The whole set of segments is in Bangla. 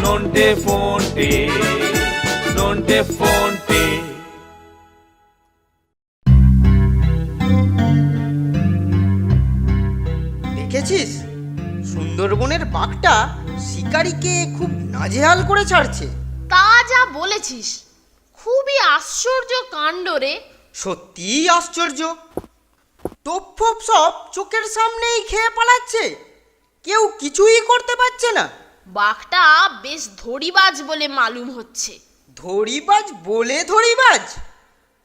নন্টে ফন্টে, নন্টে ফন্টে। দেখেছিস, সুন্দরবনের বাঘটা শিকারীকে খুব নাজেহাল করে ছাড়ছে। তা যা বলেছিস, খুবই আশ্চর্য কাণ্ড রে। সত্যিই আশ্চর্য। টোপ ফোপ সব চোখের সামনেই খেয়ে পালাচ্ছে, কেউ কিছুই করতে পারছে না। বাঘটা বেশ ধড়িবাজ বলে মালুম হচ্ছে। ধড়িবাজ বলে ধড়িবাজ?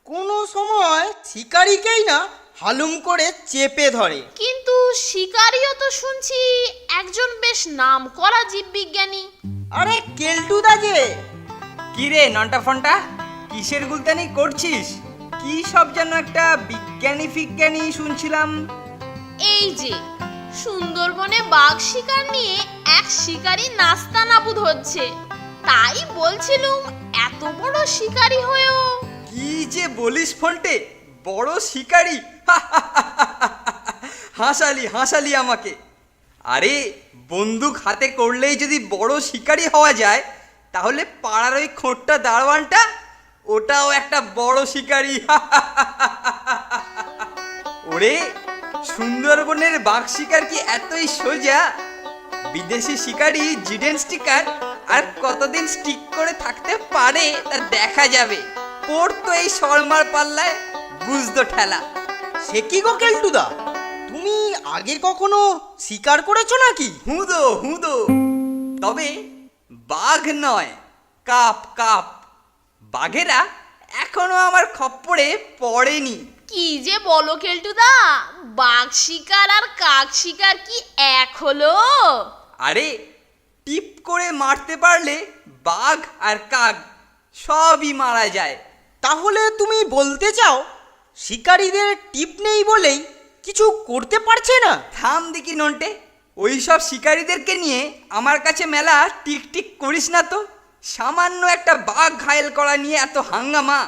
কোনো সময় শিকারীকেই না হালুম করে চেপে ধরে। কিন্তু শিকারিও তো শুনছি একজন বেশ নামকরা জীববিজ্ঞানী। আরে কেলটুদা যে। কি রে নন্টা ফন্টা, কিসের গুলতানি করছিস? কি সব যেন একটা বিজ্ঞানী শুনছিলাম। এই যে সুন্দরবনে বাঘ শিকার নিয়ে এক শিকারী নাস্তানাবুদ হচ্ছে, তাই বলছিলুম এত বড় শিকারী হয়েও। কি যে বলিস ফন্টে, বড় শিকারী? হাসালি আমাকে। আরে বন্দুক হাতে করলেই যদি বড় শিকারী হওয়া যায়, তাহলে পাড়ার ওই খোঁটটা দারোয়ানটা, ওটাও একটা বড় শিকারী। ওরে, সুন্দরবনের বাঘ শিকার কি এতই সোজা? বিদেশি শিকারী জিডেন স্টিকার আর কতদিন স্টিক করে থাকতে পারে তা দেখা যাবে। পড়তো এই শর্মার পাল্লায়, বুঝতো ঠেলা। সে কি গো কেলটুদা, তুমি আগে কখনো শিকার করেছো নাকি? হুঁদো, তবে বাঘ নয়, কাপ। বাঘেরা এখনো আমার খপ্পরে পড়েনি। কি যে বলো কেলটুদা, বাঘ শিকার আর কাক শিকার কি এক হলো? আরে টিপ করে মারতে পারলে বাঘ আর কাক সবই মারা যায়। তাহলে তুমি বলতে চাও শিকারীদের টিপ নেই বলেই কিছু করতে পারছে না? থাম দেখি নন্টে, ওই সব শিকারীদেরকে নিয়ে আমার কাছে মেলা টিক করিস না তো। সামান্য একটা বাঘ ঘায়েল করা নিয়ে এত হাঙ্গামা।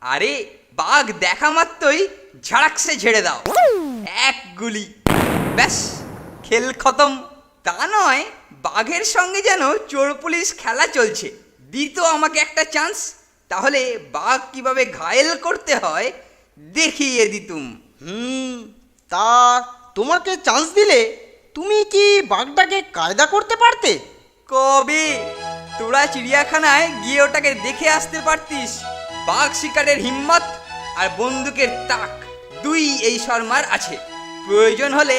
আরে বাঘ দেখা মাত্রই ঝাড়াকসে ঝেড়ে দাও, এক গুলি, ব্যাস খেল খতম। তা নয়, বাঘের সঙ্গে যেন চোর পুলিশ খেলা চলছে। দিত আমাকে একটা চান্স, তাহলে বাঘ কিভাবে ঘায়েল করতে হয় দেখিয়ে দিতুম। তা তোমাকে চান্স দিলে তুমি কি বাঘটাকে কায়দা করতে পারতে? কবে? তোরা চিড়িয়াখানায় গিয়ে ওটাকে দেখে আসতে পারতিস। বাঘ শিকারের হিম্মত আর বন্দুকের তাক দুই এই শর্মার আছে। প্রয়োজন হলে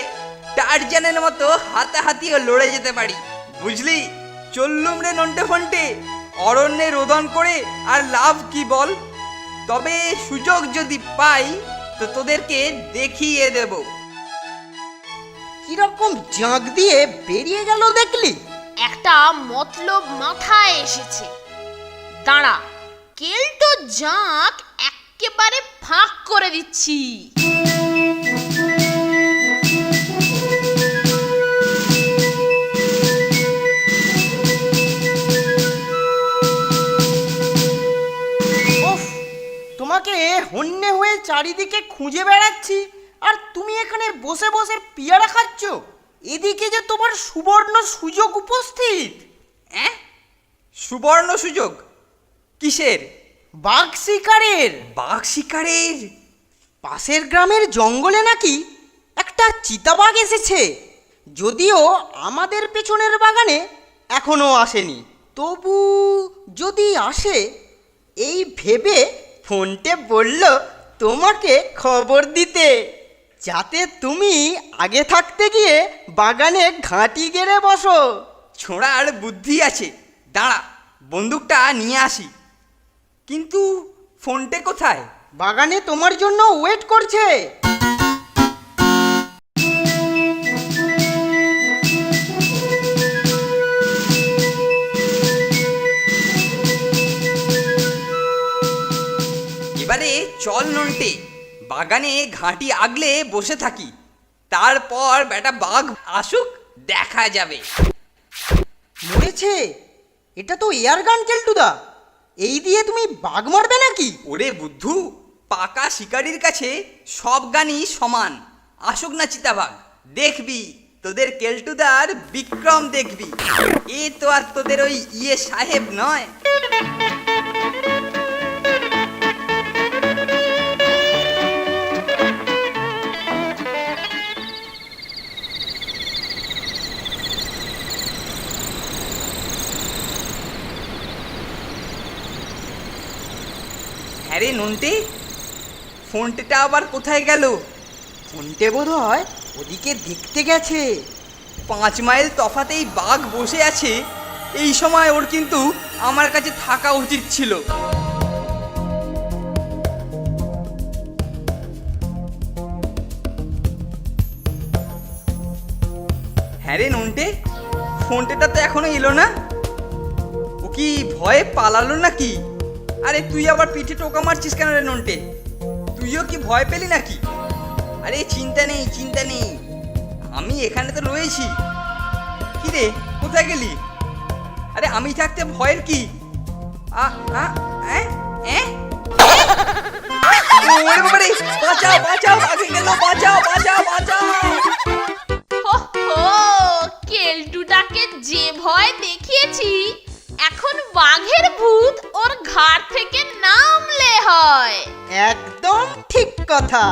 টারজানের মতো হাতাহাতিও লড়ে যেতে পারি, বুঝলি? চললুম রে নন্টে ফন্টে, অরণ্যে রোদন করে আর লাভ কি বল? তবে সুযোগ যদি পাই তো তোদেরকে দেখিয়ে দেব। কিরকম জাঁক দিয়ে বেরিয়ে গেল দেখলি? একটা মতলব মাথায় এসেছে। দাঁড়া, কেলটো জাঁক একেবারে ফাঁক করে দিচ্ছি। তোমাকে হন্যে হয়ে চারিদিকে খুঁজে বেড়াচ্ছি, আর তুমি এখানে বসে বসে পিয়ারা খাচ্ছ। এদিকে যে তোমার সুবর্ণ সুযোগ উপস্থিত। সুবর্ণ সুযোগ? কিসের? বাঘ শিকারের। বাঘ শিকারের? পাশের গ্রামের জঙ্গলে নাকি একটা চিতাবাঘ এসেছে। যদিও আমাদের পেছনের বাগানে এখনো আসেনি, তবু যদি আসে এই ভেবে ফোনটে বলল তোমাকে খবর দিতে, যাতে তুমি আগে থাকতে গিয়ে বাগানে ঘাঁটি গেড়ে বসো। ছোঁড়ার বুদ্ধি আছে, দাঁড়া বন্দুকটা নিয়ে আসি। কিন্তু ফোনটে কোথায়? বাগানে তোমার জন্য ওয়েট করছে। এবারে চল নন্টে, বাগানে ঘাঁটি আগলে বসে থাকি, তারপর বেটা বাঘ আসুক দেখা যাবে। মরেছে? এটা তো এয়ার গান কেলটুদা, এই দিয়ে তুমি বাঘ মারবে নাকি? ওরে বুদ্ধু, পাকা শিকারির কাছে সব গানই সমান। আসুক না চিতাবাঘ, দেখবি তোদের কেলটুদার বিক্রম দেখবি। এ তো আর তোদের ওই সাহেব নয়। হ্যাঁ রে নন্টে, ফোনটা আবার কোথায় গেল? ফোনটে বোধ হয় ওদিকে দেখতে গেছে। 5 মাইল তফাতেই বাঘ বসে আছে, এই সময় ওর কিন্তু আমার কাছে থাকা উচিত ছিল। হ্যাঁ রে নন্টে, ফোনটা তো এখনো এলো না। ও কি ভয়ে পালালো নাকি? আরে তুই আবার পিঠে টোকা মারছিস কেন রে নন্টে? তুইও কি ভয় পেলি নাকি? আরে চিন্তা নেই, চিন্তা নেই, আমি এখানে তো রয়েছি। কি রে, কোথায় গেলি? আরে আমি থাকতে ভয়ের কি? ওরে বাবারে, বাঁচাও বাঁচাও, বাঘে গেল, বাঁচাও বাঁচাও বাঁচাও। হো হো, কেলটুটাকে যে ভয় দেখিয়েছি, এখন বাঘের ভূত ওর ঘাড় থেকে নামলে হয়। একদম ঠিক কথা।